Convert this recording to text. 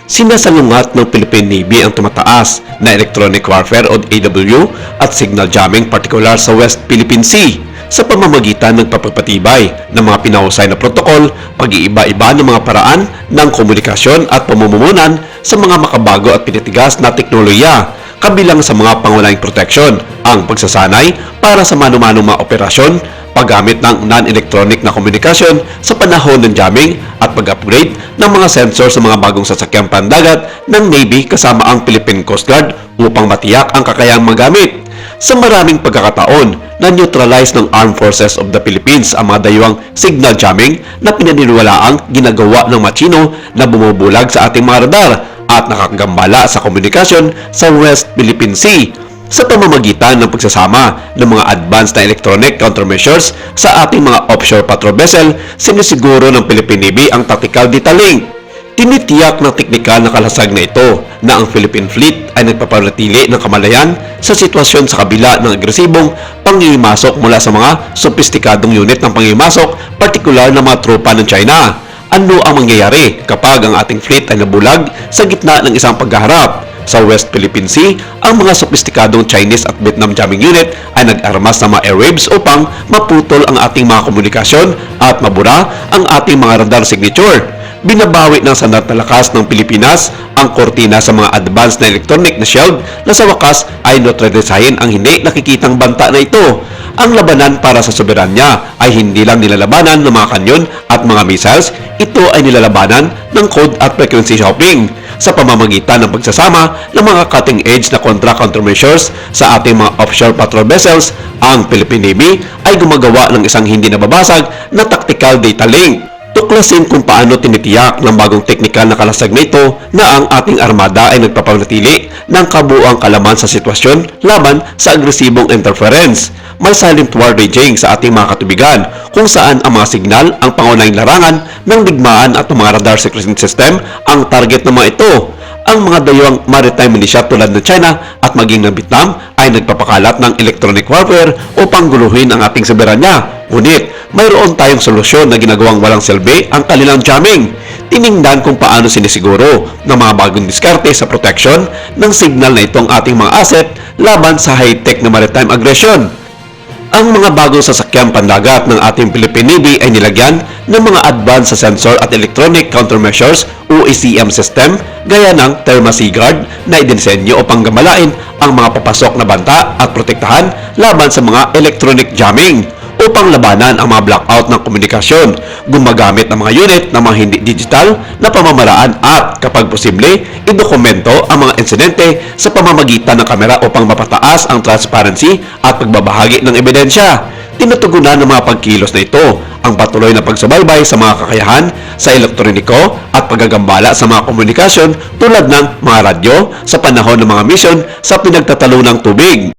Sinasalungat ng Philippine Navy ang tumataas na electronic warfare o EW at signal jamming partikular sa West Philippine Sea sa pamamagitan ng pagpapatibay ng mga pinahusay na protokol, pag-iiba-iba ng mga paraan ng komunikasyon at pamumununan sa mga makabago at pinitigas na teknolohiya, kabilang sa mga pangunahing proteksyon, ang pagsasanay para sa mano-manong mga operasyon, paggamit ng non-electronic na komunikasyon sa panahon ng jamming at pag-upgrade ng mga sensor sa mga bagong sasakyang pandagat ng Navy kasama ang Philippine Coast Guard upang matiyak ang kakayahang magamit. Sa maraming pagkakataon, na-neutralize ng Armed Forces of the Philippines ang mga dayuhang signal jamming na pinaniniwalaang ginagawa ng machino na bumubulag sa ating mga radar at nakakagambala sa komunikasyon sa West Philippine Sea sa pamamagitan ng pagsasama ng mga advanced na electronic countermeasures sa ating mga offshore patrol vessel. Sinisiguro ng Philippine Navy ang tactical detailing. Tinitiyak ng teknikal na kalasag na ito na ang Philippine Fleet ay nagpapanatili ng kamalayan sa sitwasyon sa kabila ng agresibong pangimasok mula sa mga sopistikadong unit ng pangimasok, partikular na mga tropa ng China. Ano ang mangyayari kapag ang ating fleet ay nabulag sa gitna ng isang paghaharap? Sa West Philippine Sea, ang mga sopistikadong Chinese at Vietnam jamming unit ay nag-armas ng mga airwaves upang maputol ang ating mga komunikasyon at mabura ang ating mga radar signature. Binabawi ng sandat na lakas ng Pilipinas ang kortina sa mga advanced na electronic na shield na sa wakas ay neutralisahin ang hindi nakikitang banta na ito. Ang labanan para sa soberanya ay hindi lang nilalabanan ng mga kanyon at mga missiles, ito ay nilalabanan ng code at frequency shopping sa pamamagitan ng pagsasama ng mga cutting-edge na countermeasures sa ating mga offshore patrol vessels. Ang Philippine Navy ay gumagawa ng isang hindi nababasag na tactical data link. Tuklasin kung paano tinitiyak ng bagong teknikal na kalasag na ito na ang ating armada ay nagpapanatili ng kabuuang kalaman sa sitwasyon laban sa agresibong interference. May silent war raging sa ating mga katubigan kung saan ang mga signal ang pangunahing larangan ng digmaan at ang mga radar secretion system ang target ng mga ito. Ang mga dayuhang maritime militia tulad ng China at maging ng Vietnam ay nagpapakalat ng electronic warfare upang guluhin ang ating soberanya. Ngunit, mayroon tayong solusyon na ginagawang walang silbi ang kanilang jamming. Tiningnan kung paano sinisiguro ng mga bagong diskarte sa protection ng signal na itong ating mga asset laban sa high-tech na maritime aggression. Ang mga bagong sasakyang pandagat ng ating Philippine Navy ay nilagyan ng mga advanced sensor at electronic countermeasures o ECM system gaya ng Therma Seaguard na idinisenyo upang gamalain ang mga papasok na banta at protektahan laban sa mga electronic jamming. Upang labanan ang mga blackout ng komunikasyon, gumagamit ng mga unit ng mga hindi digital na pamamaraan at, kapag posible, idokumento ang mga insidente sa pamamagitan ng kamera upang mapataas ang transparency at pagbabahagi ng ebidensya. Tinutugunan ng mga pagkilos na ito ang patuloy na pagsubaybay sa mga kakayahan sa elektroniko at paggagambala sa mga komunikasyon tulad ng mga radyo sa panahon ng mga misyon sa pinagtatalo ng tubig.